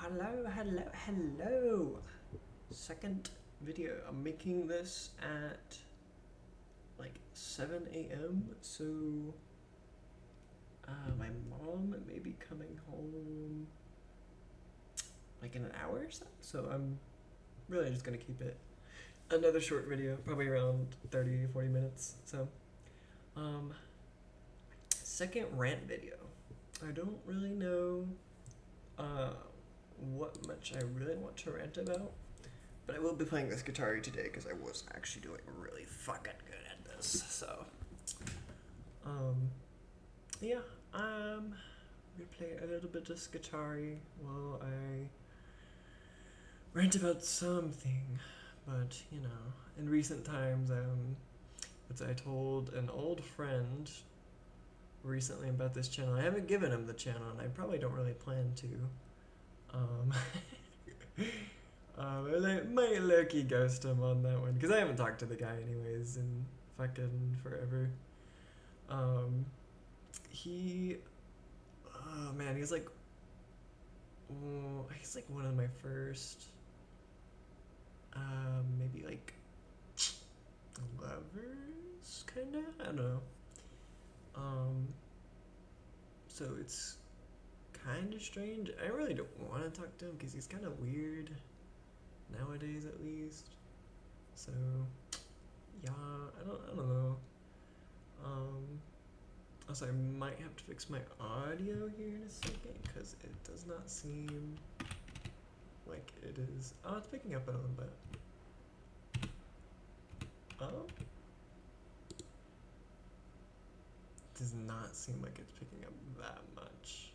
Hello. Second video. I'm making this at like 7 a.m. So my mom may be coming home like in an hour or so. So I'm really just gonna keep it another short video, probably around 30-40 minutes. So second rant video. I don't really know what much I really want to rant about, but I will be playing this guitar today because I was actually doing really fucking good at this. So yeah, I'm gonna play a little bit of guitar while I rant about something. But you know, in recent times, I told an old friend recently about this channel. I haven't given him the channel, and I probably don't really plan to. I might low-key ghost him on that one because I haven't talked to the guy anyways in fucking forever. Oh man, he's like one of my first, maybe like lovers, kinda. I don't know. So it's kind of strange. I really don't want to talk to him because he's kind of weird nowadays, at least. So yeah, I don't know. Also, I might have to fix my audio here in a second because it does not seem like it is. Oh, it's picking up a little bit. Oh, does not seem like it's picking up that much.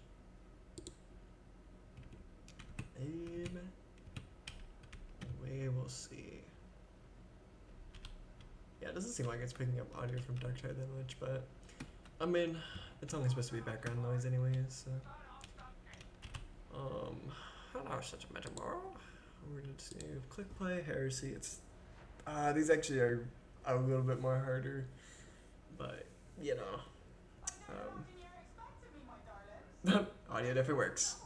We will see. Yeah, it doesn't seem like it's picking up audio from Darktide that much, but I mean, it's only supposed to be background noise anyways, so. Hello, such a metaphor. We're gonna save, click play, heresy. It's, these actually are a little bit more harder, but you know, audio definitely works.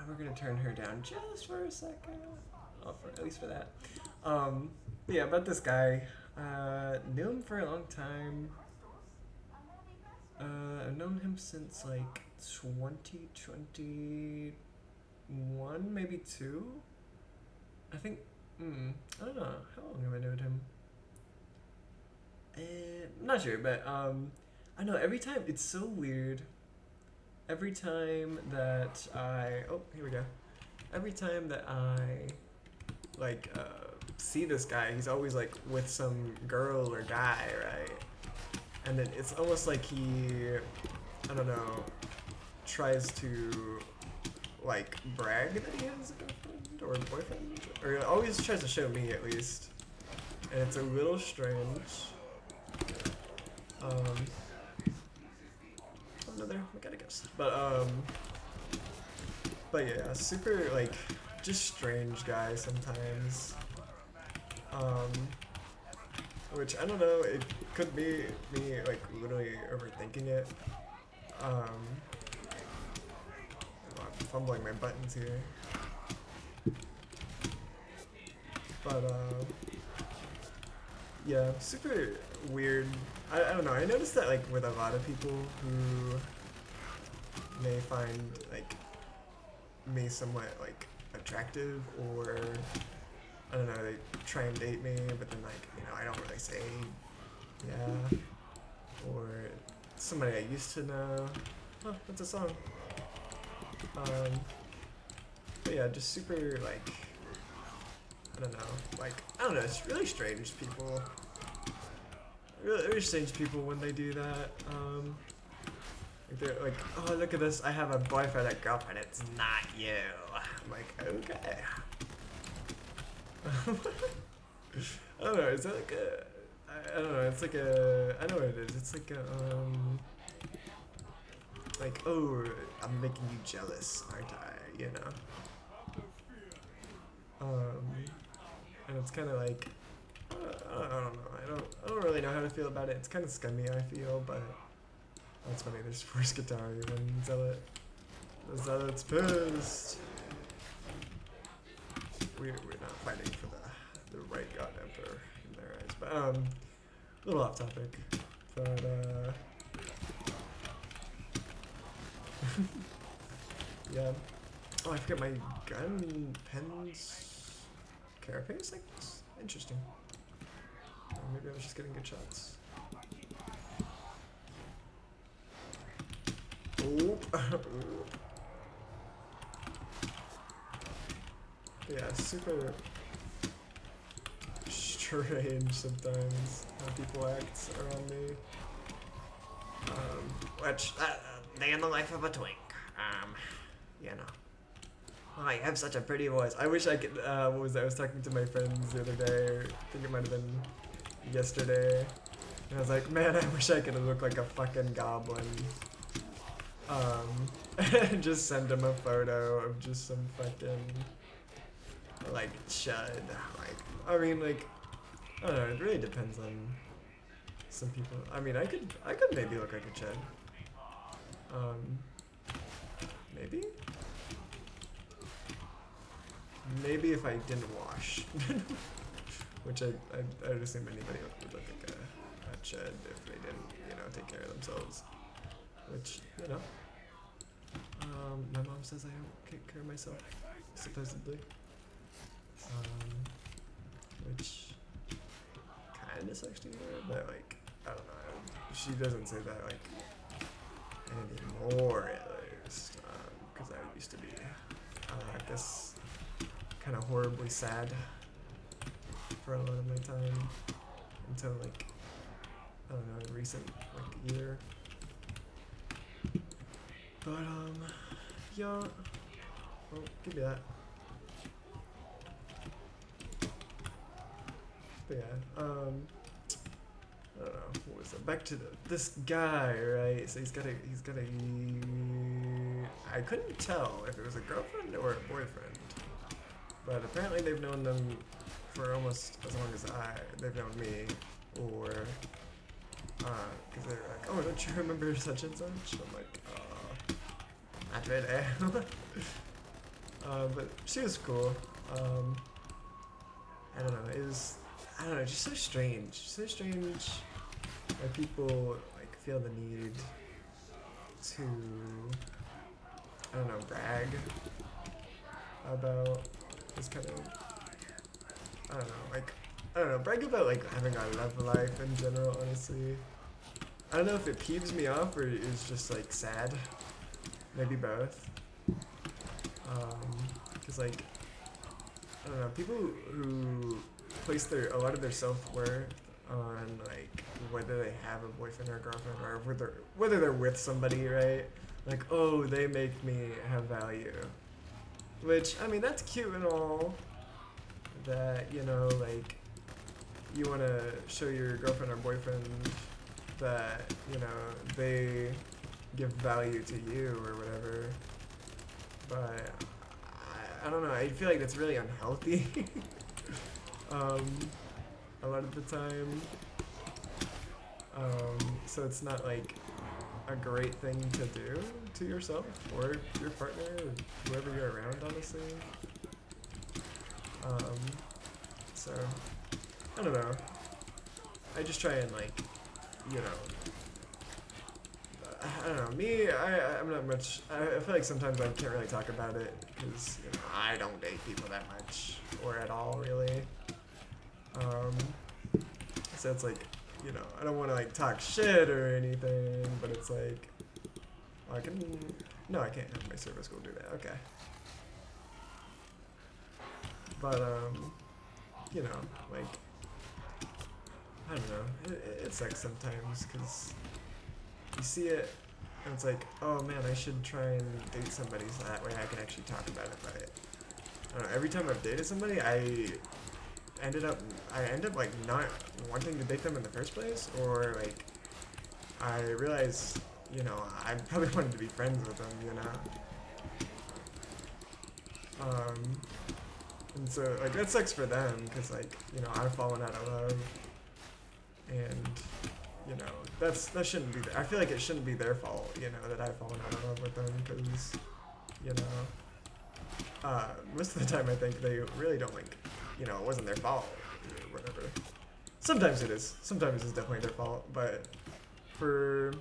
We're gonna turn her down just for a second. At least for that. But yeah, about this guy. Knew him for a long time. I've known him since like 2021, maybe 2. I think. I don't know. How long have I known him? I'm not sure, but I know every time it's so weird. Every time that here we go. Every time that I see this guy, he's always like with some girl or guy, right? And then it's almost like he, I don't know, tries to like brag that he has a girlfriend or a boyfriend, or he always tries to show me at least, and it's a little strange. Another, we gotta guess, but yeah, super like just strange guy sometimes. Which I don't know, it could be me like literally overthinking it. I'm fumbling my buttons here. But yeah, super weird. I don't know, I noticed that like with a lot of people who may find like me somewhat like attractive, or I don't know, they try and date me, but then like, you know, I don't really say yeah. Or somebody I used to know. Oh, that's a song. But yeah, just super like, I don't know, it's really strange people. Really strange people when they do that. Like they're like, oh look at this, I have a boyfriend and girlfriend, it's not you. I'm like, okay. I don't know, is that like I don't know, it's like I know what it is, it's like like, oh, I'm making you jealous, aren't I, you know? And it's kind of like, I don't know, I don't really know how to feel about it, it's kind of scummy, I feel, but, That's funny, there's Force Guitar even Zealot. The Zealot's pissed. We're not fighting for the right God Emperor in their eyes. But a little off topic. But yeah. Oh, I forget my gun pens carapace, I guess? Interesting. Or maybe I was just getting good shots. Oop. Yeah, super strange sometimes how people act around me. Which, day in the life of a twink. You know. Oh, I have such a pretty voice. I wish I could, what was that? I was talking to my friends the other day, or I think it might have been yesterday. And I was like, man, I wish I could look like a fucking goblin. And just send them a photo of just some fucking, like, chud. Like, I mean, like, I don't know, it really depends on some people. I mean, I could maybe look like a chud. Maybe? Maybe if I didn't wash. Which I'd assume anybody would look like a chud if they didn't, you know, take care of themselves. Which, you know. My mom says I don't take care of myself, supposedly. Which kinda sucks to hear, but like, I don't know. She doesn't say that like anymore at least, because I used to be, I guess, kind of horribly sad for a lot of my time until like, I don't know, recent like year. But yeah. Well, give me that. But yeah, I don't know, what was it? Back to this guy, right? So he's got a, I couldn't tell if it was a girlfriend or a boyfriend, but apparently they've known them for almost as long as they've known me, or, cause they're like, oh, don't you remember such and such? I'm like, not really. But she was cool. I don't know, it was, I don't know, just so strange. So strange why people like feel the need to, I don't know, brag about this kind of, I don't know, brag about like having a love life in general, honestly. I don't know if it peeves me off or it's just like sad. Maybe both. Cause like, I don't know, people who place a lot of their self-worth on like whether they have a boyfriend or a girlfriend or whether they're with somebody, right? Like, oh, they make me have value. Which, I mean, that's cute and all, that, you know, like, you want to show your girlfriend or boyfriend that, you know, they give value to you or whatever. But I don't know, I feel like that's really unhealthy. A lot of the time. So it's not like a great thing to do to yourself or your partner or whoever you're around, honestly. So I don't know. I just try and like, you know, I don't know, me, I'm not much, I feel like sometimes I can't really talk about it because, you know, I don't date people that much or at all, really. So it's like, you know, I don't want to like talk shit or anything, but it's like, no, I can't have my service go do that, okay. But, you know, like, I don't know, it sucks sometimes because you see it and it's like, oh man, I should try and date somebody so that way I can actually talk about it, but I don't know, every time I've dated somebody, I end up like not wanting to date them in the first place, or like I realize, you know, I probably wanted to be friends with them, you know. And so like that sucks for them because like, you know, I've fallen out of love, and you know, that shouldn't be. I feel like it shouldn't be their fault, you know, that I've fallen out of love with them because, you know, most of the time I think they really don't like, you know, it wasn't their fault or whatever. Sometimes it is. Sometimes it's definitely their fault, but for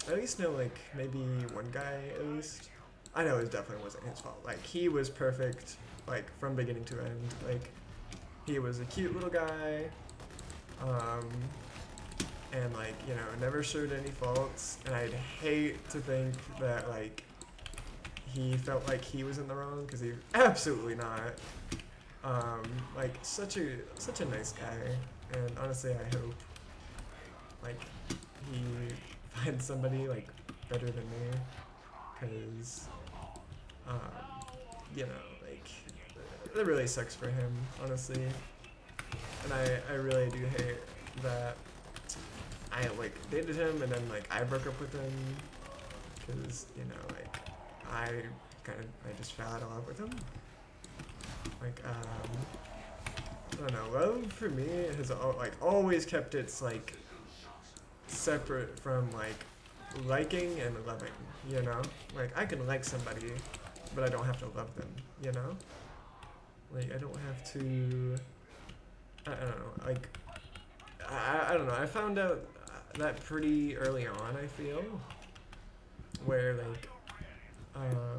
I at least know like maybe one guy at least. I know it definitely wasn't his fault. Like he was perfect, like from beginning to end. Like he was a cute little guy, and like you know never showed any faults. And I'd hate to think that like he felt like he was in the wrong because he absolutely not. Like such a nice guy, and honestly I hope like he finds somebody like better than me, because you know like it really sucks for him honestly, and I really do hate that I like dated him and then like I broke up with him because you know like I just fell out of love with him. Like I don't know, love for me has like always kept its like separate from like liking and loving, you know? Like I can like somebody, but I don't have to love them, you know? Like I don't have to, I don't know, like I don't know, I found out that pretty early on, I feel, where like I don't know.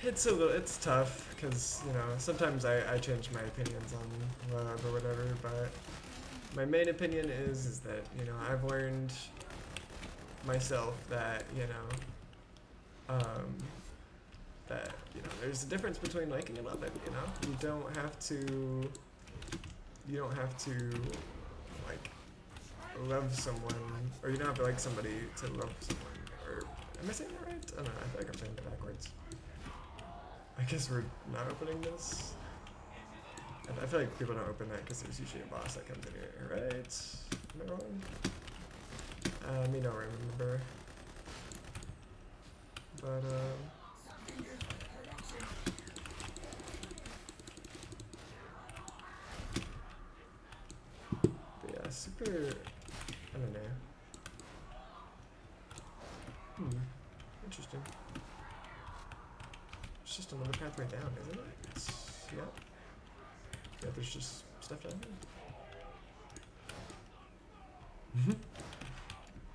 It's tough because you know sometimes I change my opinions on love or whatever, but my main opinion is that you know I've learned myself that you know that you know there's a difference between liking and loving. You know you don't have to like love someone, or you don't have to like somebody to love someone. Or am I saying that right? I don't know. I feel like I'm saying it backwards. I guess we're not opening this. I feel like people don't open that because there's usually a boss that comes in here, right? Am I wrong? Me don't remember. But, yeah, super, I don't know. Interesting. It's just another pathway down, isn't it? Yeah. Yeah, there's just stuff down there.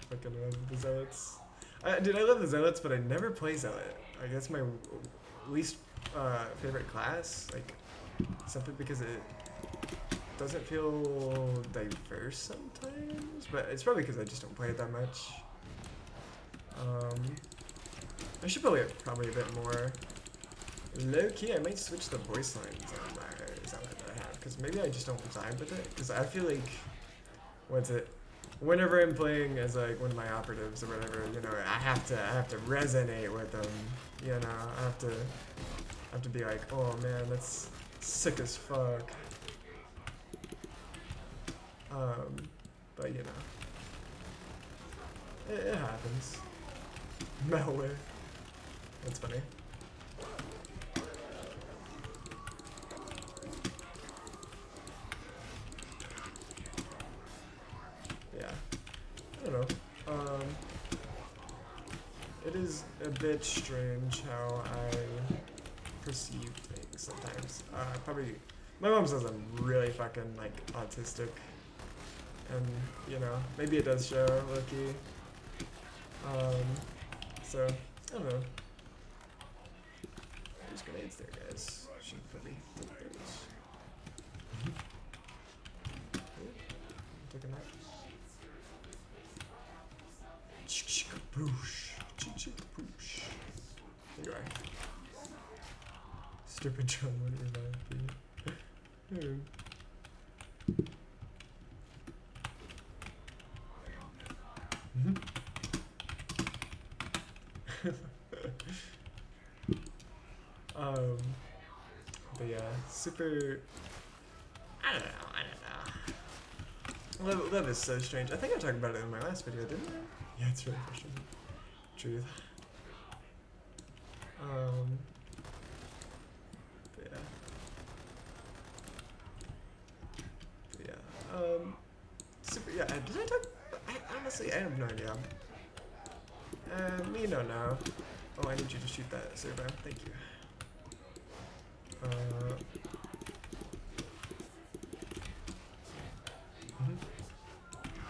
Fucking love the Zealots. Dude, I love the Zealots, but I never play Zealot. I guess my least favorite class, like, simply because it doesn't feel diverse sometimes, but it's probably because I just don't play it that much. I should play it probably a bit more. Low key, I might switch the voice lines on my Zealot that I have, because maybe I just don't vibe with it, because I feel like, whenever I'm playing as like one of my operatives or whatever, you know, I have to resonate with them, you know, I have to be like, oh man, that's sick as fuck. But you know, it happens. Malware. That's funny. Yeah. I don't know. It is a bit strange how I perceive things sometimes. Probably, my mom says I'm really fucking like autistic, and you know, maybe it does show low-key. So I don't know. There's grenades there, guys. Should probably take those. Take a nap. Boosh. Boosh. There you are. Stupid drum would revive you. But yeah, super. I don't know. Love is so strange. I think I talked about it in my last video, didn't I? Yeah, it's really frustrating. Truth. But yeah. yeah, did I talk? Honestly, I have no idea. Me no. Oh, I need you to shoot that servo. Thank you. Mhm.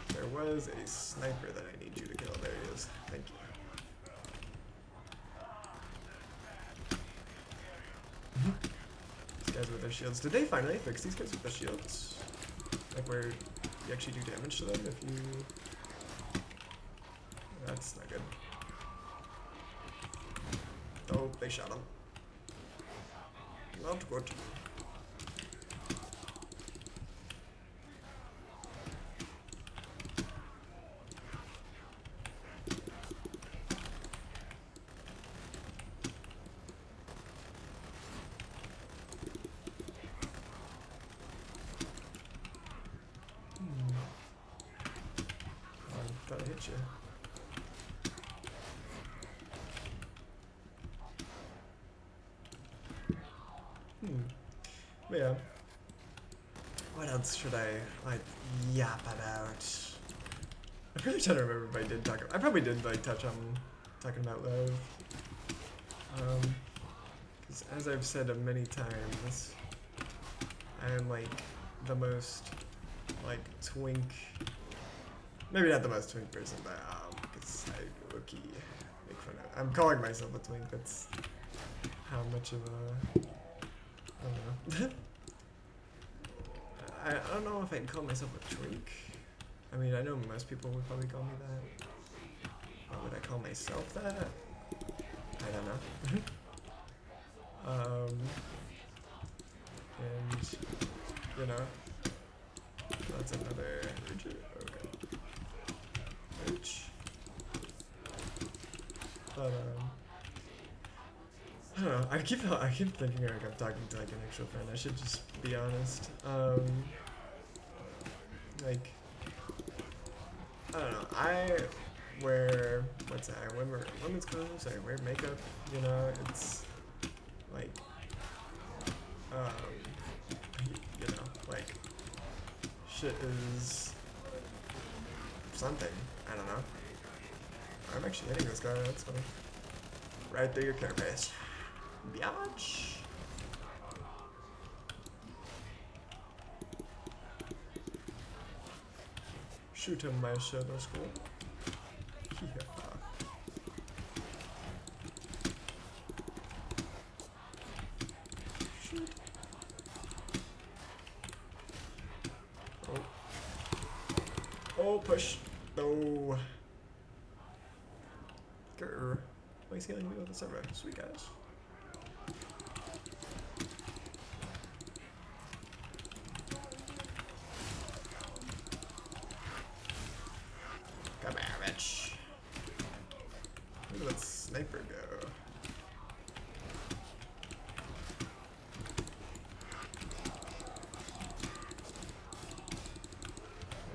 There was a sniper that I need you to kill. There he is. Thank you. These guys with their shields. Did they finally fix these guys with the shields? Like where you actually do damage to them if you... That's not good. Oh, they shot him. Not good. I thought I hit you. But yeah. What else should I like yap about? I'm really trying to remember if I did talk. I probably did like touch on talking about love. Because as I've said many times, I am like the most like twink. Maybe not the most twink person, but because I low-key make fun of. I'm calling myself a twink. That's how much of a I don't know. I don't know if I'd call myself a twink. I mean, I know most people would probably call me that. But would I call myself that? I don't know. And, you know, that's another... Okay. Ouch. But, I don't know. I keep thinking like I'm talking to like an actual friend. I should just be honest. Like, I don't know. I wear women's clothes. I wear makeup. You know, it's like, you know, like shit is something. I don't know. I'm actually hitting this guy. That's funny. Right through your carapace. Biatch. Shoot him, my shadow school. Yeah. Shoot. Oh. Oh, push. No. Grr. Why is he healing me with the server? Sweet guys. Come here, bitch. Where did that sniper go?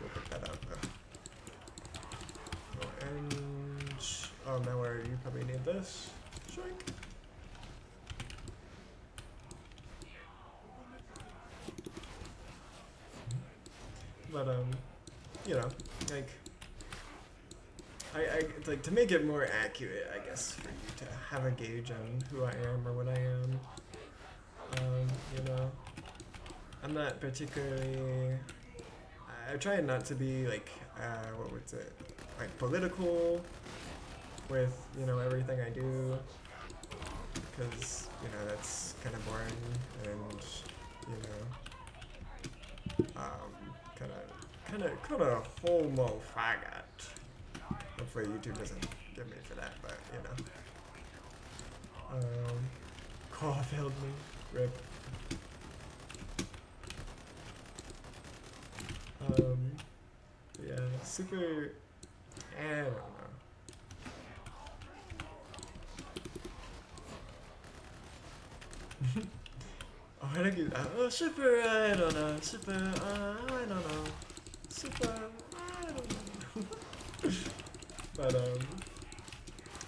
We'll pick that up though. Oh, and oh, now where you probably need this. Shrink. But you know, like. I like to make it more accurate, I guess, for you to have a gauge on who I am or what I am. You know, I'm not particularly. I try not to be like what was it, like political with everything I do, because that's kind of boring and kind of homo faggot. Hopefully YouTube doesn't get me for that, but call failed me. Rip. Yeah, super. I don't know. Oh, I don't get. Oh, super. I don't know. Super. I don't know. Super. I don't know. But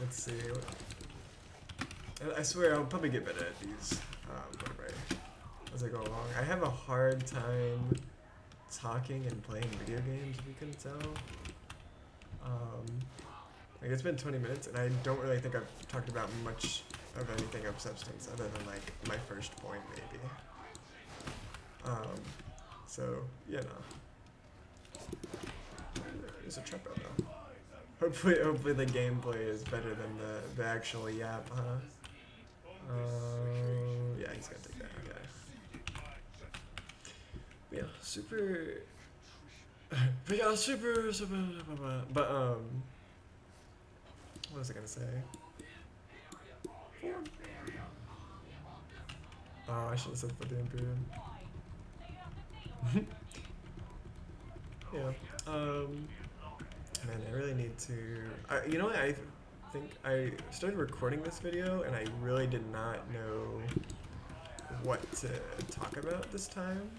let's see. I swear I'll probably get better at these as I go along. I have a hard time talking and playing video games, if you couldn't tell. Like it's been 20 minutes and I don't really think I've talked about much of anything of substance other than like my first point maybe. So, you know. There's a trapper though. Hopefully the gameplay is better than the actual yap, huh? Yeah, he's gonna take that, okay. But yeah, super but yeah, super but what was I gonna say? Oh, I should have said for the Imperium. Yeah. Man, I really need to. You know what? I think I started recording this video and I really did not know what to talk about this time.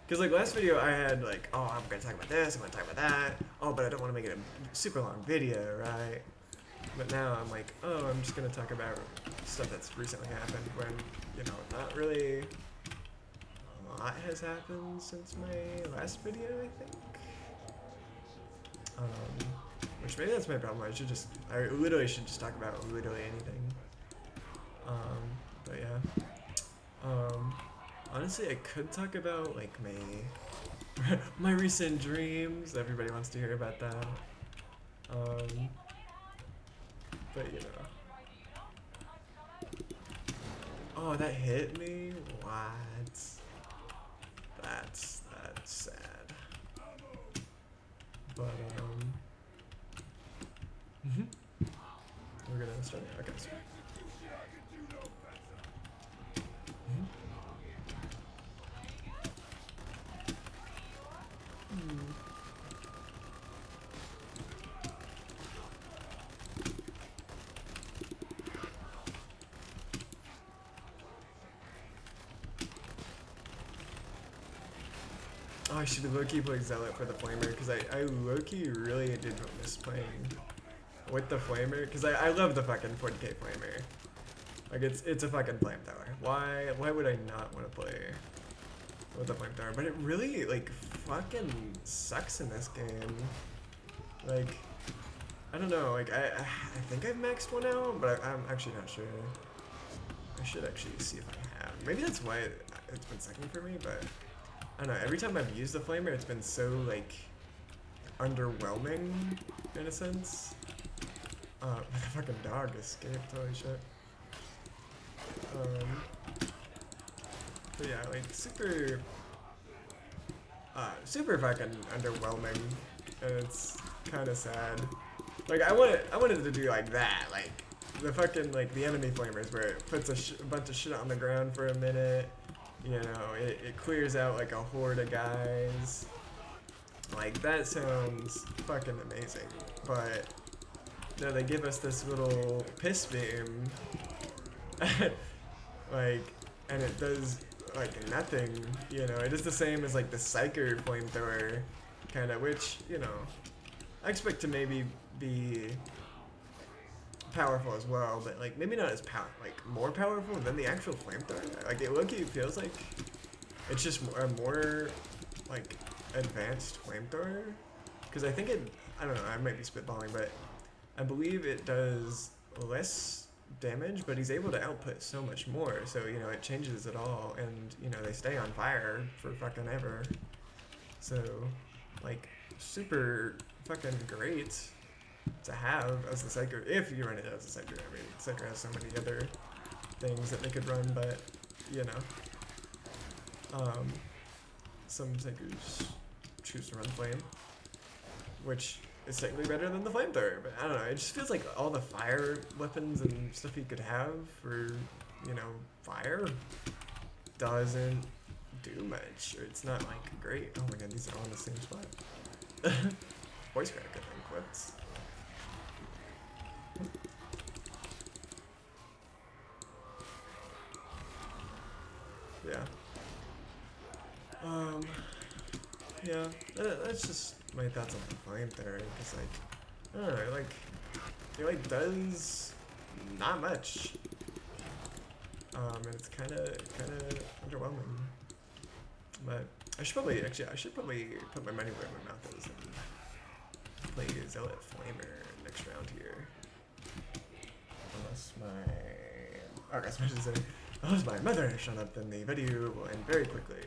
Because like last video I had like, oh, I'm gonna talk about this, I'm gonna talk about that. Oh, but I don't want to make it a super long video, right? But now I'm like, oh, I'm just gonna talk about stuff that's recently happened when, you know, not really a lot has happened since my last video, I think. Which maybe that's my problem. I literally should just talk about literally anything. But yeah. Honestly, I could talk about like my recent dreams. Everybody wants to hear about that. But you know. Oh, that hit me? What? That's sad. But we're gonna start. Okay, so. Oh, I should have low-key played Zealot for the Flamer, because I low-key really did miss playing with the Flamer, because I love the fucking 40k Flamer. Like, it's a fucking flamethrower. Why would I not want to play with the flamethrower? But it really, like, fucking sucks in this game. Like, I don't know, like, I think I've maxed one out, but I'm actually not sure. I should actually see if I have. Maybe that's why it's been sucking for me, but I don't know, every time I've used the Flamer, it's been so, like, underwhelming, in a sense. The fucking dog escaped, holy shit. But yeah, like, super fucking underwhelming, and it's kind of sad. Like, I wanted to do, like, that, like, the fucking, like, the enemy Flamers, where it puts a bunch of shit on the ground for a minute. You know, it clears out like a horde of guys. Like, that sounds fucking amazing. But no, they give us this little piss beam. Like, and it does like nothing, you know. It is the same as like the Psyker flamethrower, kind of, which, you know, I expect to maybe be powerful as well, but like maybe not as more powerful than the actual flamethrower. Like, it low-key feels like it's just a more like advanced flamethrower, because I think I don't know, I might be spitballing, but I believe it does less damage, but he's able to output so much more, so, you know, it changes it all, and, you know, they stay on fire for fucking ever. So, like, super fucking great to have as the Psyker, if you run it as a Psyker. I mean, Psyker has so many other things that they could run, but, you know. Some Psykers choose to run Flame, which is technically better than the Flamethrower, but I don't know, it just feels like all the fire weapons and stuff you could have for, you know, fire doesn't do much, or it's not, like, great. Oh my god, these are all in the same spot. Voice crack, I think, what's... Yeah. Yeah, that's just my thoughts on the Flamethrower, because, like, I don't know, like, it, like, does not much. And it's kind of underwhelming. But I should probably put my money where my mouth is and play Zealot Flamer next round here. Unless my mother has shown up, then the video will end very quickly.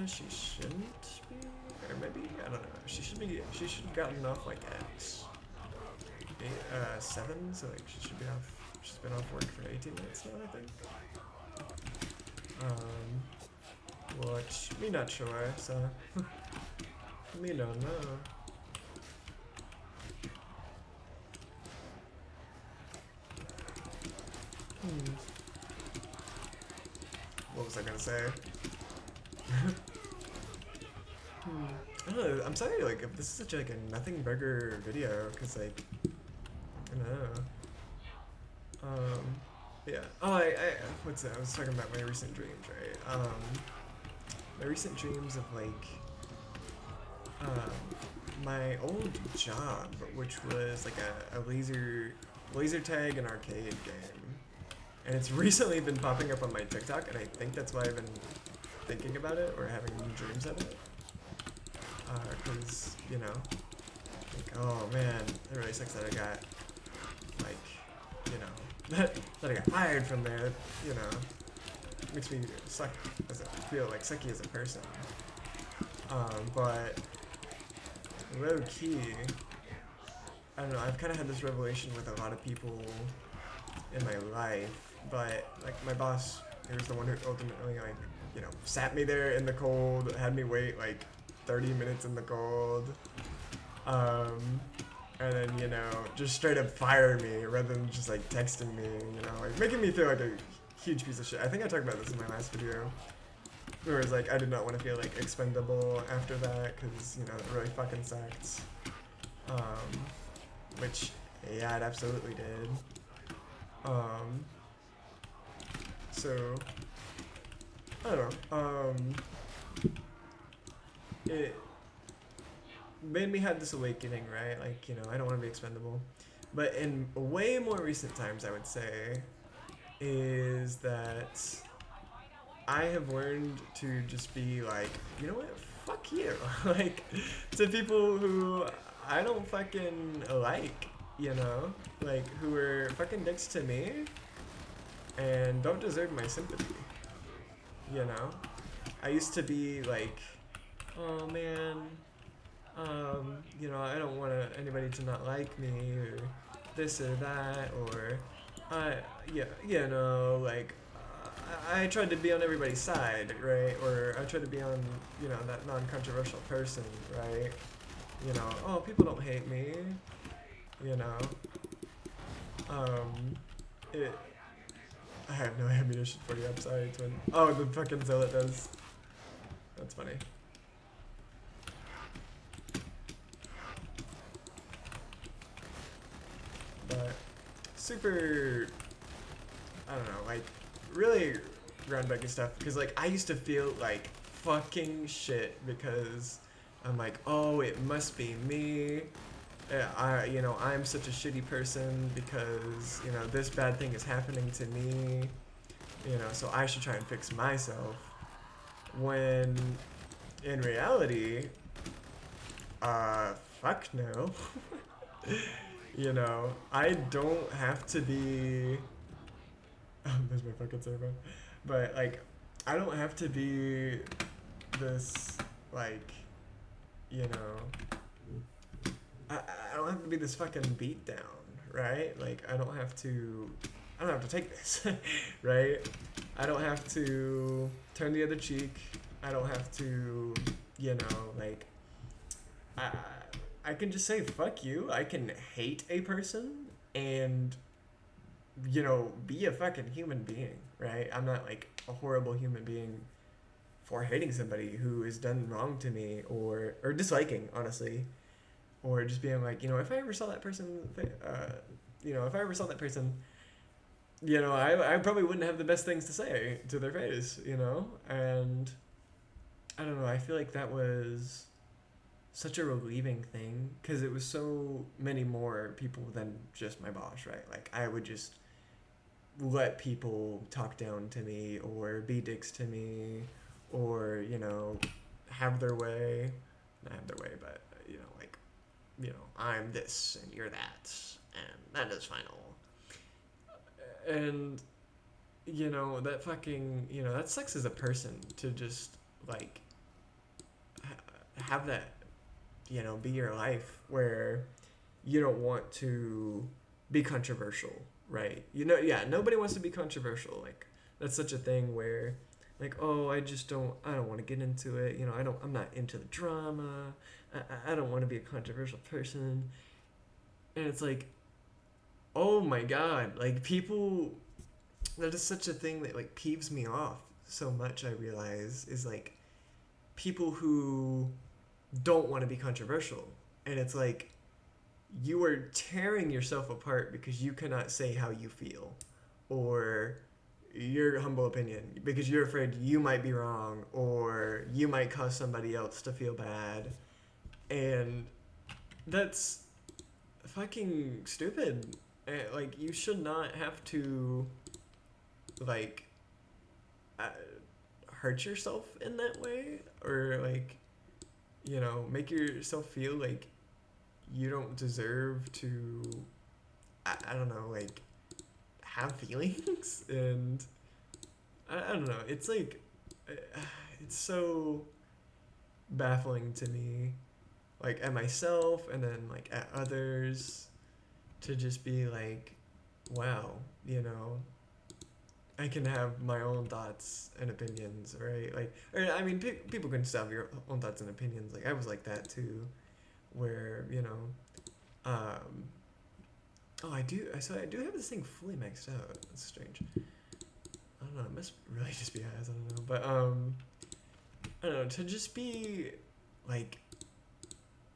She shouldn't be, or maybe, I don't know. She should have gotten off like at 7, so like she should be off. She's been off work for 18 minutes now, I think. Which me not sure, so me don't know. What was I gonna say? I don't know. I'm sorry, like, if this is such like a nothing burger video, cause like, I don't know. Yeah. Oh, what's that? I was talking about my recent dreams, right? My recent dreams of like, my old job, which was like a laser tag and arcade game, and it's recently been popping up on my TikTok, and I think that's why I've been thinking about it or having dreams of it. Cause you know, like, oh man, it really sucks that I got like, you know, that I got fired from there. You know, makes me feel like sucky as a person. But low key, I don't know. I've kind of had this revelation with a lot of people in my life, but like my boss, he was the one who ultimately like, you know, sat me there in the cold, had me wait like 30 minutes in the cold, and then, you know, just straight up fire me rather than just like texting me, you know, like making me feel like a huge piece of shit. I think I talked about this in my last video, where it's like I did not want to feel like expendable after that, because, you know, it really fucking sucked. Which, yeah, it absolutely did. So I don't know. It made me have this awakening, right? Like, you know, I don't want to be expendable. But in way more recent times, I would say, is that I have learned to just be like, you know what? Fuck you. Like, to people who I don't fucking like, you know? Like, who are fucking dicks to me and don't deserve my sympathy, you know? I used to be like, oh man, you know, I don't want anybody to not like me or this or that, or yeah, you know, like I tried to be on everybody's side, right? Or I tried to be on, you know, that non-controversial person, right? You know, oh, people don't hate me, you know. I have no ammunition for the upside twin. Oh, the fucking zealot does. That's funny. But super, I don't know, like really groundbreaking stuff, because like I used to feel like fucking shit because I'm like, oh, it must be me. You know, I'm such a shitty person because, you know, this bad thing is happening to me, you know, so I should try and fix myself. When in reality, fuck no. You know, I don't have to be. There's my fucking server. But like, I don't have to be this like, you know. I don't have to be this fucking beatdown, right? Like, I don't have to take this, right? I don't have to turn the other cheek. I don't have to, you know, like, I can just say fuck you. I can hate a person and, you know, be a fucking human being, right? I'm not like a horrible human being for hating somebody who has done wrong to me, or disliking, honestly. Or just being like, you know, if I ever saw that person, you know, you know, I probably wouldn't have the best things to say to their face, you know? And I don't know, I feel like that was such a relieving thing, because it was so many more people than just my boss, right? Like, I would just let people talk down to me or be dicks to me or, you know, have their way. Not have their way, but, you know, like, you know, I'm this and you're that, and that is final. And, you know, that fucking, you know, that sucks as a person to just, like, have that, you know, be your life where you don't want to be controversial, right? You know, yeah, nobody wants to be controversial. Like, that's such a thing where, like, oh, I don't want to get into it. You know, I'm not into the drama. I don't want to be a controversial person. And it's like, oh my God, like, people, that is such a thing that, like, peeves me off so much, I realize, is, like, people who don't want to be controversial. And it's like, you are tearing yourself apart because you cannot say how you feel or your humble opinion because you're afraid you might be wrong or you might cause somebody else to feel bad. And that's fucking stupid. Like, you should not have to, like, uh, hurt yourself in that way or, like, you know, make yourself feel like you don't deserve to, I don't know, like, have feelings. And I don't know, it's like, it's so baffling to me, like, at myself and then, like, at others, to just be like, wow, you know, I can have my own thoughts and opinions, right? Like, or, I mean, people can still have your own thoughts and opinions. Like, I was like that too, where, you know, oh, I do. So I do have this thing fully maxed out. That's strange. I don't know. It must really just be eyes. I don't know. But I don't know. To just be like,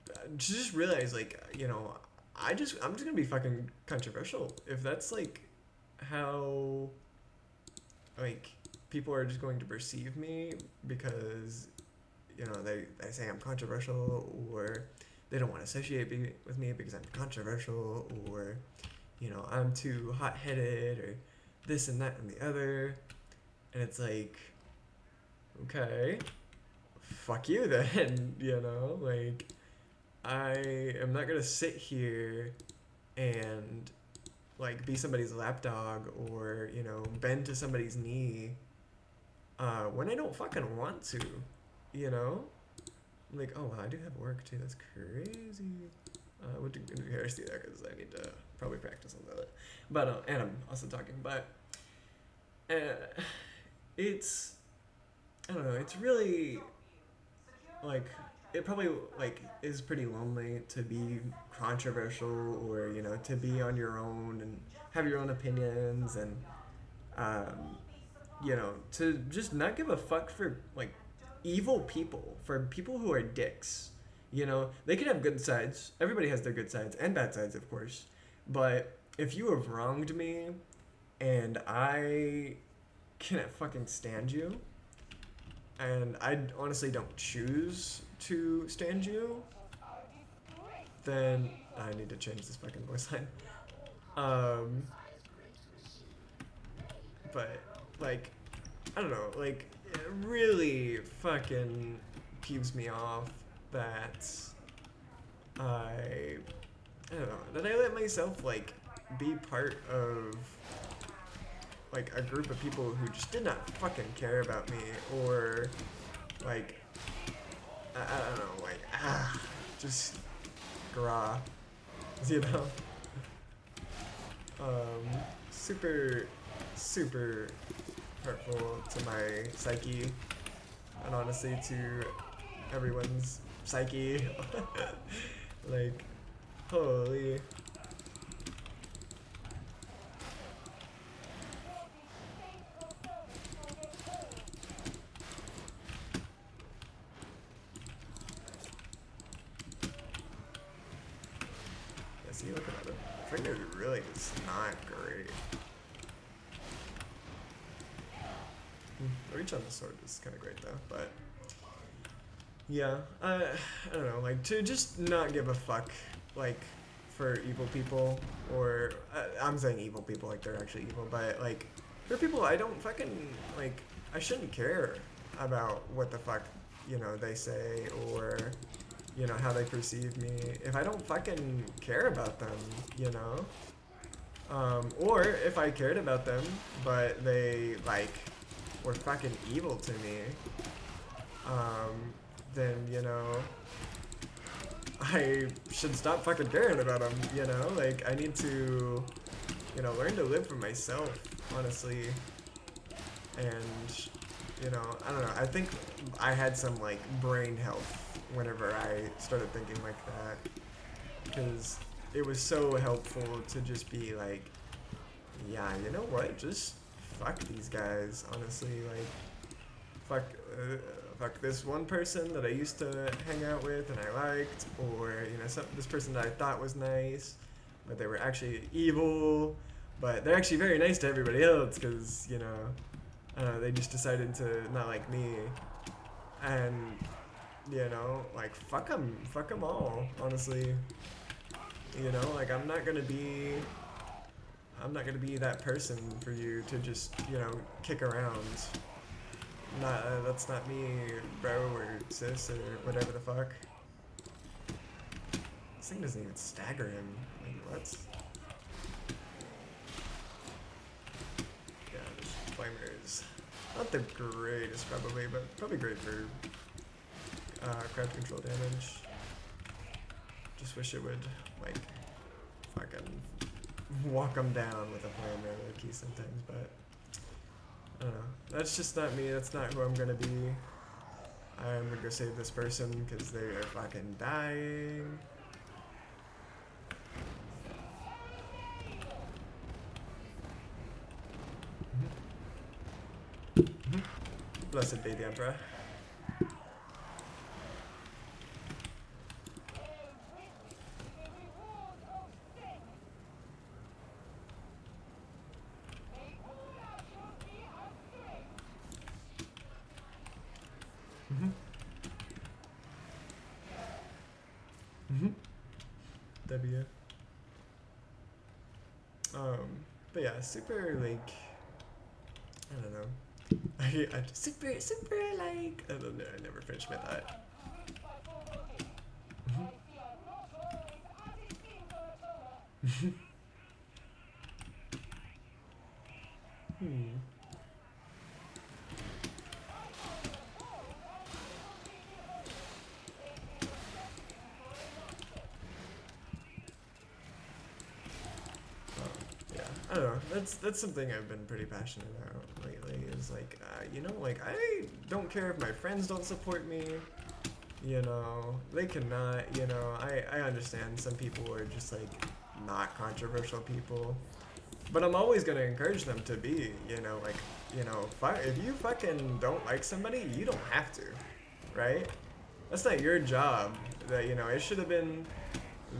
to just realize, like, you know, I'm just gonna be fucking controversial if that's like how, like, people are just going to perceive me because, you know, they say I'm controversial, or they don't want to associate with me because I'm controversial, or, you know, I'm too hot-headed, or this and that and the other. And it's like, okay, fuck you then. You know, like, I am not gonna sit here and, like, be somebody's lapdog or, you know, bend to somebody's knee when I don't fucking want to, you know? Like, oh, wow, I do have work too. That's crazy. What do I see there? Because I need to probably practice on that. But and I'm also talking. But it's, I don't know. It's really, like, it probably, like, is pretty lonely to be controversial, or, you know, to be on your own and have your own opinions, and you know, to just not give a fuck for, like, evil people, for people who are dicks. You know, they can have good sides. Everybody has their good sides and bad sides, of course. But if you have wronged me and I cannot fucking stand you, and I honestly don't choose to stand you, then I need to change this fucking voice line. But, like, I don't know, like, it really fucking peeves me off that I don't know, that I let myself, like, be part of, like, a group of people who just did not fucking care about me, or, like, I don't know, like, just grah, you know? Super, super hurtful to my psyche, and honestly to everyone's psyche. Like, holy. Yeah, see, look at that. Finger really is not great. The reach on the sword is kind of great though, but yeah, I don't know, like, to just not give a fuck, like, for evil people, or I'm saying evil people like they're actually evil, but like for people I don't fucking like, I shouldn't care about what the fuck, you know, they say, or you know, how they perceive me if I don't fucking care about them, you know. Or if I cared about them but they like were fucking evil to me, then you know, I should stop fucking caring about them, you know? Like, I need to, you know, learn to live for myself, honestly. And, you know, I don't know. I think I had some, like, brain health whenever I started thinking like that. Because it was so helpful to just be like, yeah, you know what? Just fuck these guys, honestly. Like, fuck this one person that I used to hang out with and I liked, or you know, this person that I thought was nice, but they were actually evil, but they're actually very nice to everybody else because, you know, I don't know, they just decided to not like me, and you know, like fuck them all, honestly. You know, like I'm not gonna be that person for you to just, you know, kick around. That's not me, bro, or sis, or whatever the fuck. This thing doesn't even stagger him. Like, what? Yeah, this flamers. Not the greatest, probably, but probably great for crowd control damage. Just wish it would, like, fucking walk them down with a flamer low key sometimes, but I don't know. That's just not me. That's not who I'm gonna be. I'm gonna go save this person because they are fucking dying. Blessed baby Emperor. W. But yeah, super like, I don't know. I super like, I don't know. I never finished my thought. I don't know. That's something I've been pretty passionate about lately. Is like, you know, like I don't care if my friends don't support me. You know, they cannot. You know, I understand some people are just like not controversial people, but I'm always gonna encourage them to be. You know, like, you know, if you fucking don't like somebody, you don't have to, right? That's not your job. That, you know, it should have been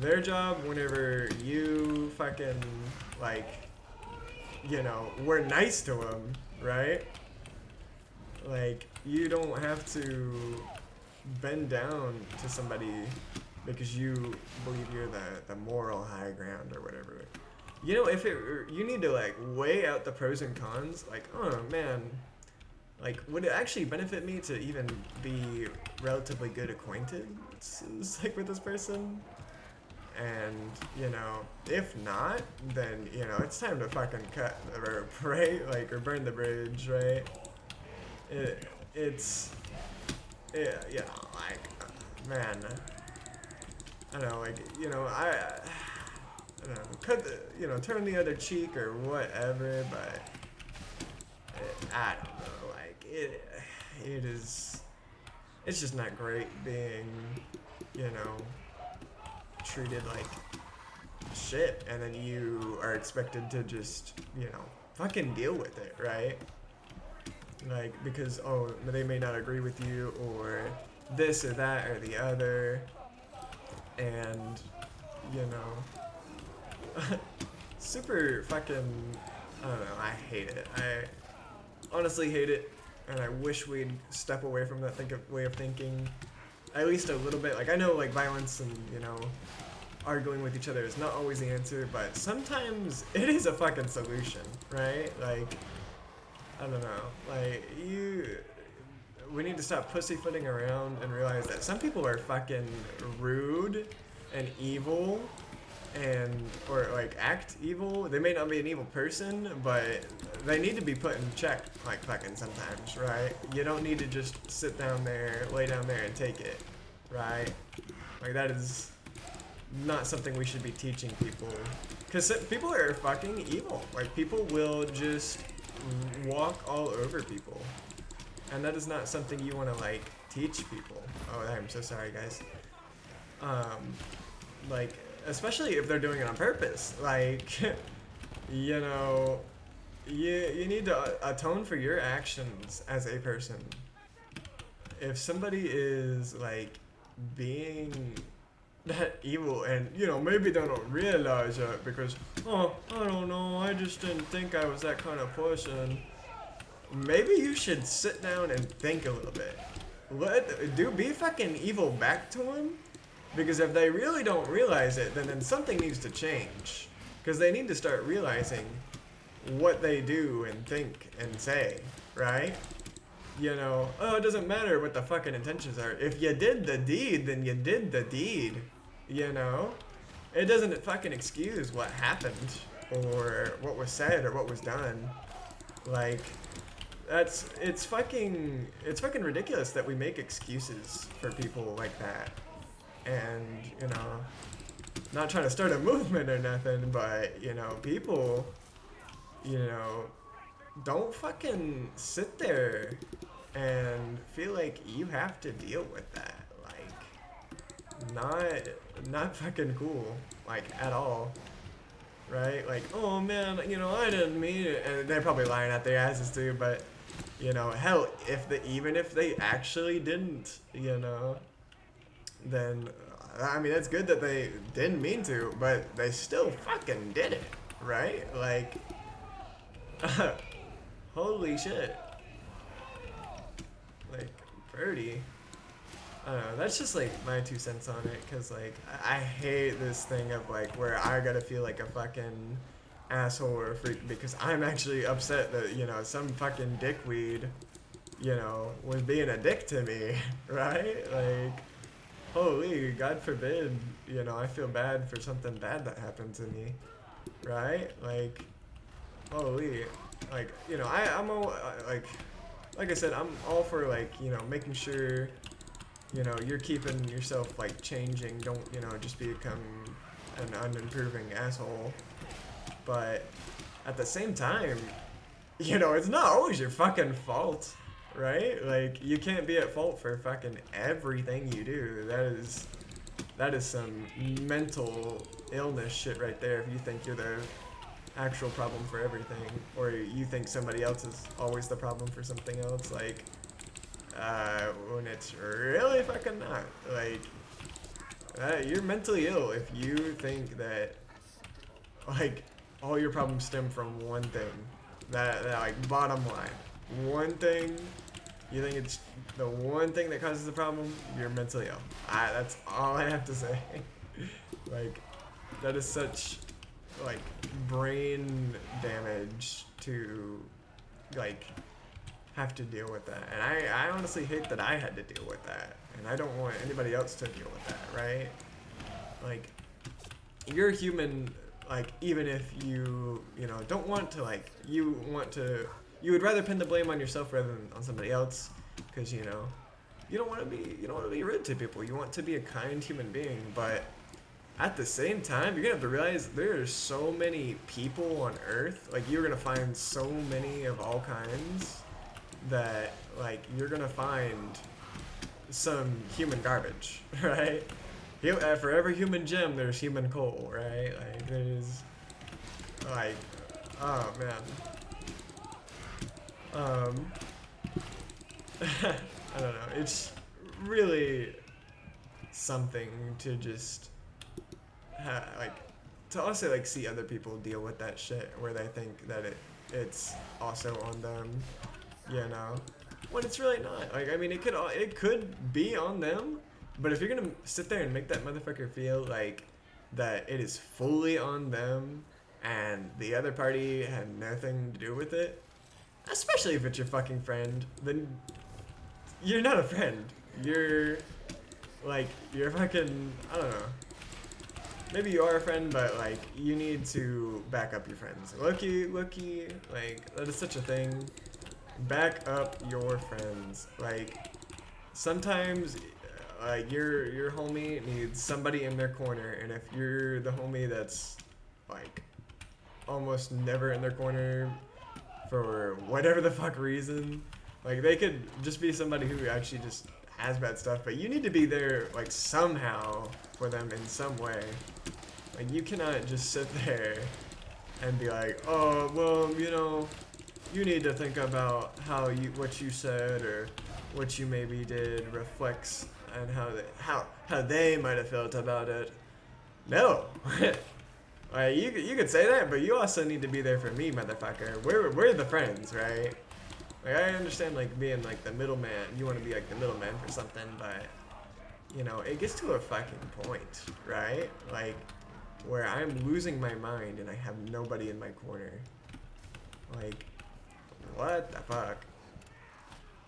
their job whenever you fucking like, you know, we're nice to them, right? Like, you don't have to bend down to somebody because you believe you're the moral high ground or whatever. You know, you need to like weigh out the pros and cons. Like, oh man, like would it actually benefit me to even be relatively good acquainted, like with this person? And, you know, if not, then, you know, it's time to fucking cut the rope, right? Like, or burn the bridge, right? It's, you know, like, man, I don't know, like, you know, I don't know, you know, turn the other cheek or whatever, but I don't know, like, it's just not great being, you know, treated like shit, and then you are expected to just, you know, fucking deal with it, right? Like, because, oh, they may not agree with you, or this or that or the other, and, you know, super fucking, I don't know, I hate it. I honestly hate it, and I wish we'd step away from that way of thinking, at least a little bit. Like, I know, like, violence and, you know, arguing with each other is not always the answer, but sometimes it is a fucking solution, right? Like, I don't know. Like, we need to stop pussyfooting around and realize that some people are fucking rude and evil and or like act evil. They may not be an evil person, but they need to be put in check like fucking sometimes, right? You don't need to just sit down there, lay down there and take it, right? Like that is not something we should be teaching people, because people are fucking evil. Like people will just walk all over people, and that is not something you want to like teach people. Oh, I'm so sorry, guys. Like especially if they're doing it on purpose. Like, you know, you need to atone for your actions as a person. If somebody is like being that evil, and you know maybe they don't realize it because I don't know, I just didn't think I was that kind of person. Maybe you should sit down and think a little bit. Be fucking evil back to them, because if they really don't realize it, then something needs to change, because they need to start realizing what they do and think and say, right? You know, oh, it doesn't matter what the fucking intentions are. If you did the deed, then you did the deed, you know? It doesn't fucking excuse what happened or what was said or what was done. Like, it's fucking ridiculous that we make excuses for people like that. And, you know, not trying to start a movement or nothing, but, you know, people, you know, don't fucking sit there and feel like you have to deal with that. Like, not fucking cool, like, at all. Right? Like, oh man, you know, I didn't mean it. And they're probably lying at their asses too, but, you know, hell, even if they actually didn't, you know, then, I mean, it's good that they didn't mean to, but they still fucking did it, right? Like, holy shit. Like, Birdie. I don't know, that's just like my 2 cents on it, because like I hate this thing of like where I gotta feel like a fucking asshole or a freak because I'm actually upset that, you know, some fucking dickweed, you know, was being a dick to me, right? Like, holy, God forbid, you know, I feel bad for something bad that happened to me, right? Like, holy, like, you know, I'm all, like I said, I'm all for like, you know, making sure, you know, you're keeping yourself like changing. Don't, you know, just become an unimproving asshole. But at the same time, you know, it's not always your fucking fault, right? Like, you can't be at fault for fucking everything you do. That is some mental illness shit right there if you think you're the actual problem for everything, or you think somebody else is always the problem for something else. Like, when it's really fucking not. Like, you're mentally ill if you think that, like, all your problems stem from one thing. That like, bottom line. One thing, you think it's the one thing that causes the problem, you're mentally ill. That's all I have to say. Like, that is such, like, brain damage to, like, have to deal with that. And I honestly hate that I had to deal with that. And I don't want anybody else to deal with that, right? Like, you're human, like, even if you know, don't want to, like, you would rather pin the blame on yourself rather than on somebody else, because, you know, you don't want to be rude to people. You want to be a kind human being, but at the same time, you're gonna have to realize there are so many people on Earth. Like, you're gonna find so many of all kinds that, like, you're gonna find some human garbage, right? For every human gem, there's human coal, right? Like, there's, like, oh man. I don't know. It's really something to just like, to also like see other people deal with that shit where they think that it's also on them, you know, when it's really not. Like, I mean, it could be on them, but if you're gonna sit there and make that motherfucker feel like that it is fully on them and the other party had nothing to do with it, especially if it's your fucking friend, then you're not a friend. You're like, you're fucking, I don't know. Maybe you are a friend, but like, you need to back up your friends. Looky, like, that is such a thing. Back up your friends. Like, sometimes your homie needs somebody in their corner, and if you're the homie that's like almost never in their corner for whatever the fuck reason, like they could just be somebody who actually just has bad stuff, but you need to be there like somehow for them in some way. Like you cannot just sit there and be like, oh well, you know, you need to think about how what you said or what you maybe did reflects and how they might have felt about it. No. Like, you could say that, but you also need to be there for me, motherfucker. We're the friends, right? Like I understand like being like the middleman. You want to be like the middleman for something, but you know, it gets to a fucking point, right? Like where I'm losing my mind and I have nobody in my corner. Like what the fuck?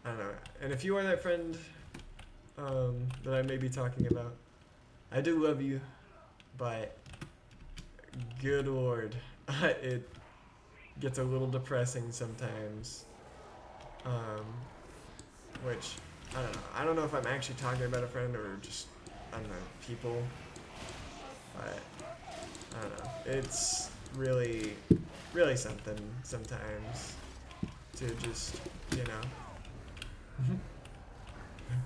I don't know. And if you are that friend that I may be talking about, I do love you, but good lord, it gets a little depressing sometimes. Which, I don't know. I don't know if I'm actually talking about a friend or just, I don't know, people. But, I don't know. It's really, really something sometimes to just, you know.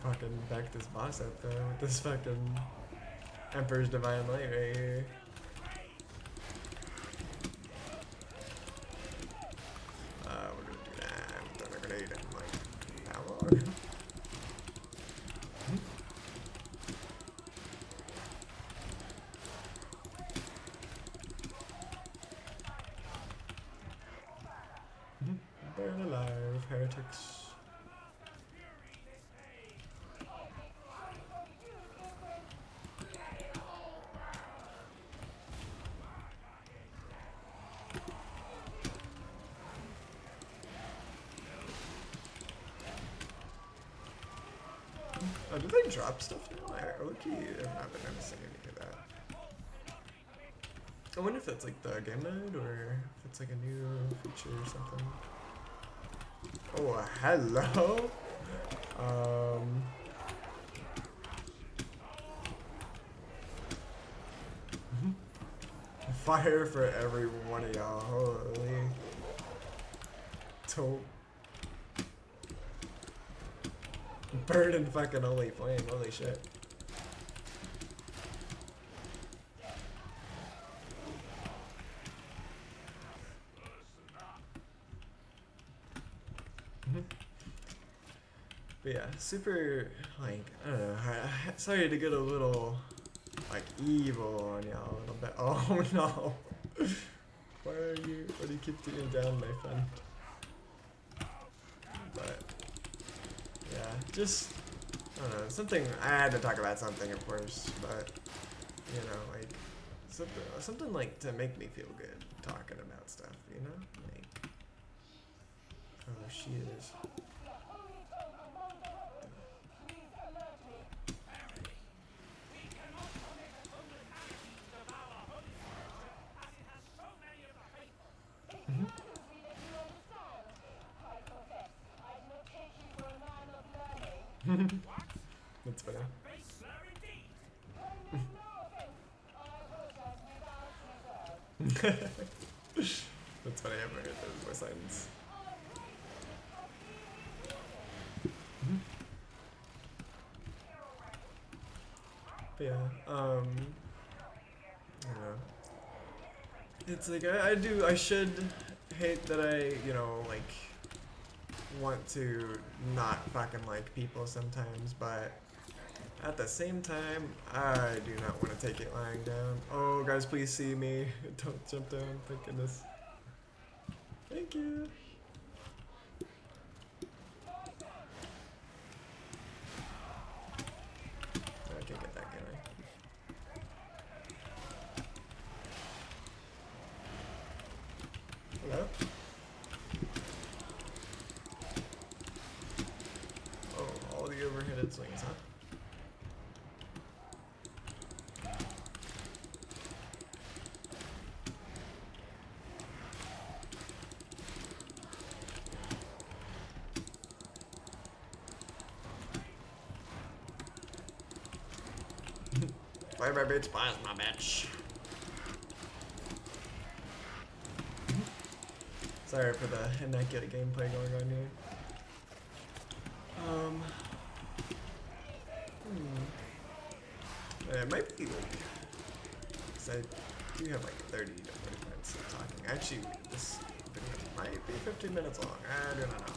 Fucking back this boss up though with this fucking Emperor's Divine Light right here. We're gonna do that. Throw a grenade and like power. Burn alive, heretics. Oh, do they drop stuff now? I have not been noticing any of that. I wonder if that's like the game mode or if it's like a new feature or something. Oh, hello. Fire for every one of y'all. Holy. Tote. Bird and fucking holy flame. Holy shit. But yeah, super, like, I don't know, sorry to get a little, like, evil on y'all a little bit. Oh no. Why do you keep digging down, my friend? But, yeah, just, I don't know, something, I had to talk about something, of course, but, you know, like, something like to make me feel good talking about stuff, you know? Like, oh, she is. That's funny. That's funny, I've heard those voice lines. But yeah, I don't know. It's like, I should hate that I, you know, like, want to not fucking like people sometimes, but at the same time, I do not want to take it lying down. Oh, guys, please see me. Don't jump down, thank goodness. Thank you. I can't get that, can I? overheaded swings, huh? Play my bitch, buys my bitch. Sorry for the immaculate gameplay going on here. It might be like, because I do have like 30 to 40 minutes of talking. Actually, this video might be 15 minutes long. I do not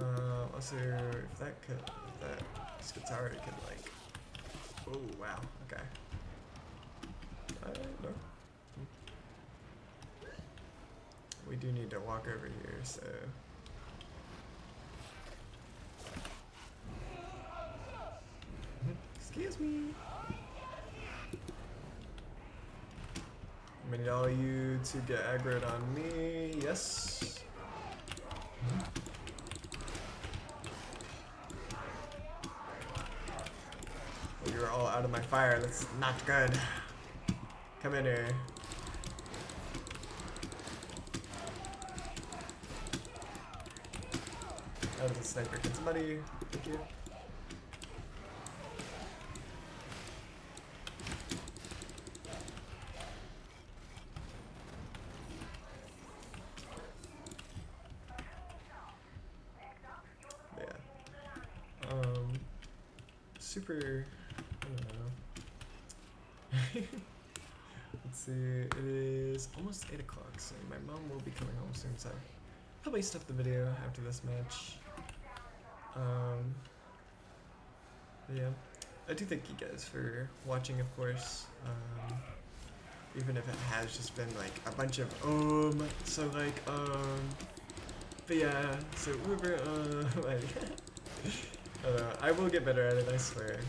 know. Let's see if that this guitar could like. Oh wow. Okay. I don't know. We do need to walk over here, so. Excuse me. I need all you to get aggroed on me. Yes. Well, you're all out of my fire. That's not good. Come in here. That was a sniper. Can somebody? Thank you. Super, I don't know. Let's see, it is almost 8 o'clock, so my mom will be coming home soon, so I'll probably stop the video after this match. Yeah, I do thank you guys for watching, of course. Even if it has just been like a bunch of so like but yeah, so Uber like I will get better at it, I swear.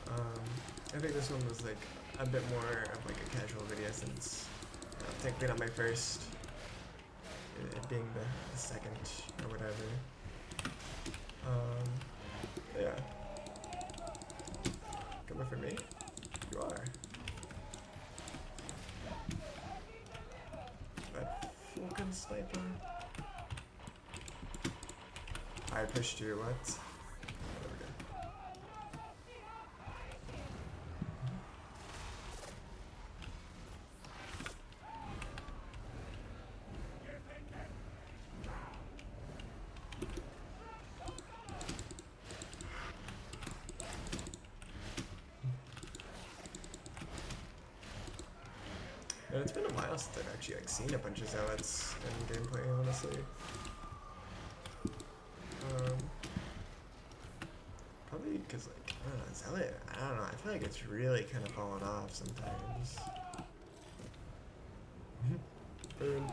I think this one was like a bit more of like a casual video since technically not my first, it being the second or whatever. Yeah. Coming for me? You are. That fucking sniper. I pushed you, what? And it's been a while since I've actually like seen a bunch of zealots in gameplay, honestly. Probably because like, I don't know, zealot, I don't know, I feel like it's really kind of fallen off sometimes. Burn.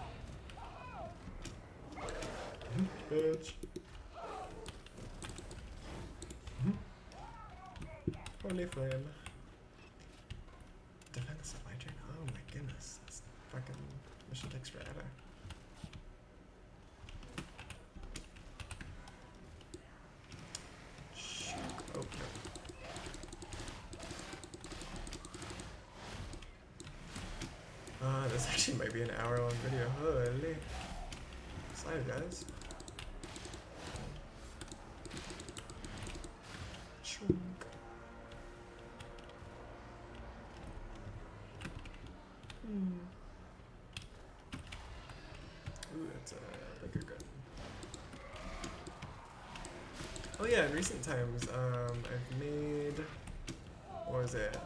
Bitch. Holy flame. Defend the supply chain? Oh my goodness, this fucking mission takes forever. Shoot. Oh no. This actually might be an hour-long video. Holy. Excited, guys. Chunk. Ooh, that's a bigger gun. Oh yeah, in recent times, I've made, what was it?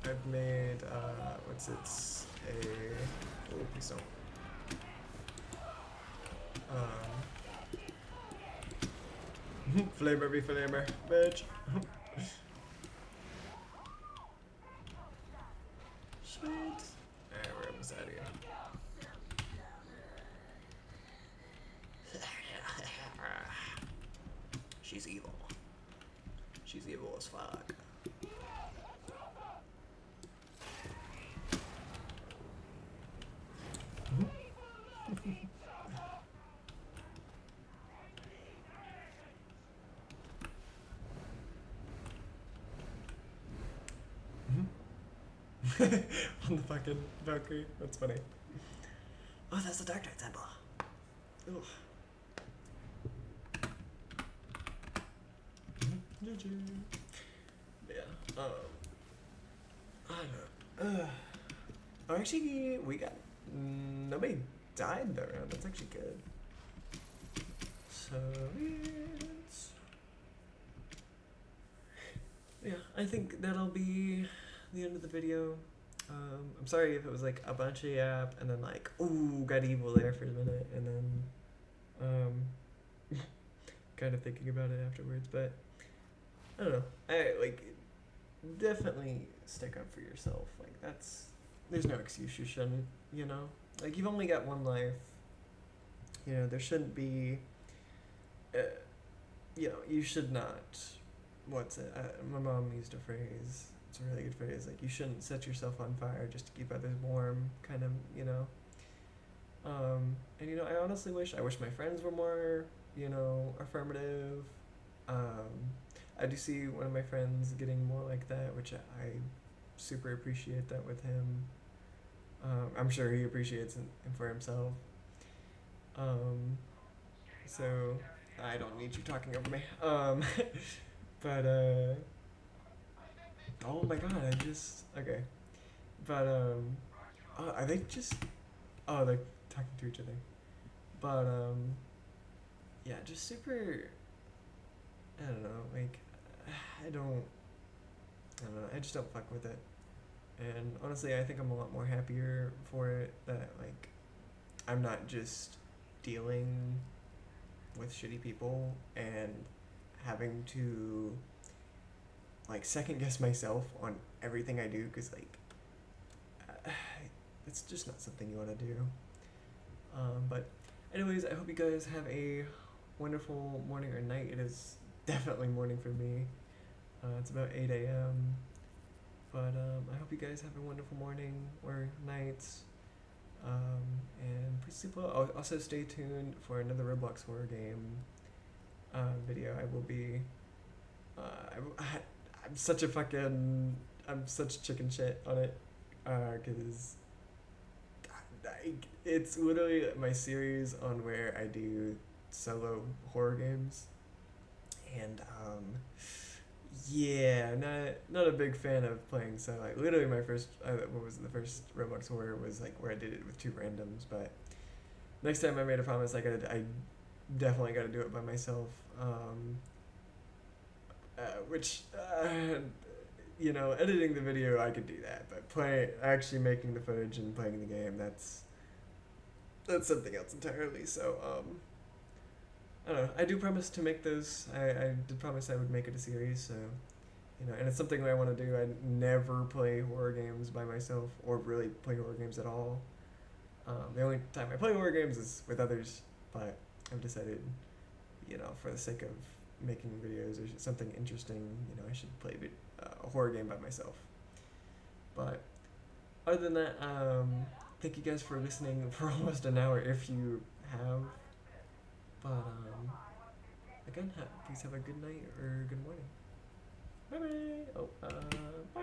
I've made, what's it? Oh, please don't. Flavor be flavor, bitch. Shit. Alright, we're almost out of here. She's evil. She's evil as fuck. on the fucking Valkyrie. That's funny. Oh, that's the Darktide symbol. Ugh. Yeah. I don't know. Oh, actually, we got nobody died that round. That's actually good. So it's yeah. I think that'll be the end of the video. I'm sorry if it was like a bunch of yap and then like ooh got evil there for a minute and then kind of thinking about it afterwards, but I don't know. I like definitely stick up for yourself. Like there's no excuse you shouldn't, you know? Like you've only got one life. You know, there shouldn't be you know, you should not what's it? My mom used a phrase. It's a really good phrase. Like you shouldn't set yourself on fire just to keep others warm. Kind of, you know. And you know, I honestly wish my friends were more, you know, affirmative. I do see one of my friends getting more like that, which I super appreciate that with him. I'm sure he appreciates it for himself. So I don't need you talking over me. But oh my god, I just okay. But are they just? Oh, they're talking to each other. But yeah, just super. I don't know. Like, I don't. I don't know. I just don't fuck with it. And honestly, I think I'm a lot more happier for it that like, I'm not just dealing with shitty people and having to like second guess myself on everything I do because like it's just not something you want to do. But anyways, I hope you guys have a wonderful morning or night. It is definitely morning for me. It's about 8 a.m. But I hope you guys have a wonderful morning or night. And please sleep well. Also stay tuned for another Roblox horror game video. I will be. I'm such a fucking. I'm such chicken shit on it. Because it's literally my series on where I do solo horror games. And yeah, not a big fan of playing solo. Like literally my first what was the first Roblox horror was like where I did it with two randoms, but next time I made a promise like I definitely got to do it by myself. Which you know, editing the video I could do that, but actually making the footage and playing the game, that's something else entirely. So I don't know. I do promise to make those. I did promise I would make it a series, so you know, and it's something that I want to do. I never play horror games by myself, or really play horror games at all. The only time I play horror games is with others, but I've decided, you know, for the sake of making videos or something interesting, you know, I should play a horror game by myself. But other than that, thank you guys for listening for almost an hour if you have. But again, please have a good night or good morning. Bye bye. Oh, bye.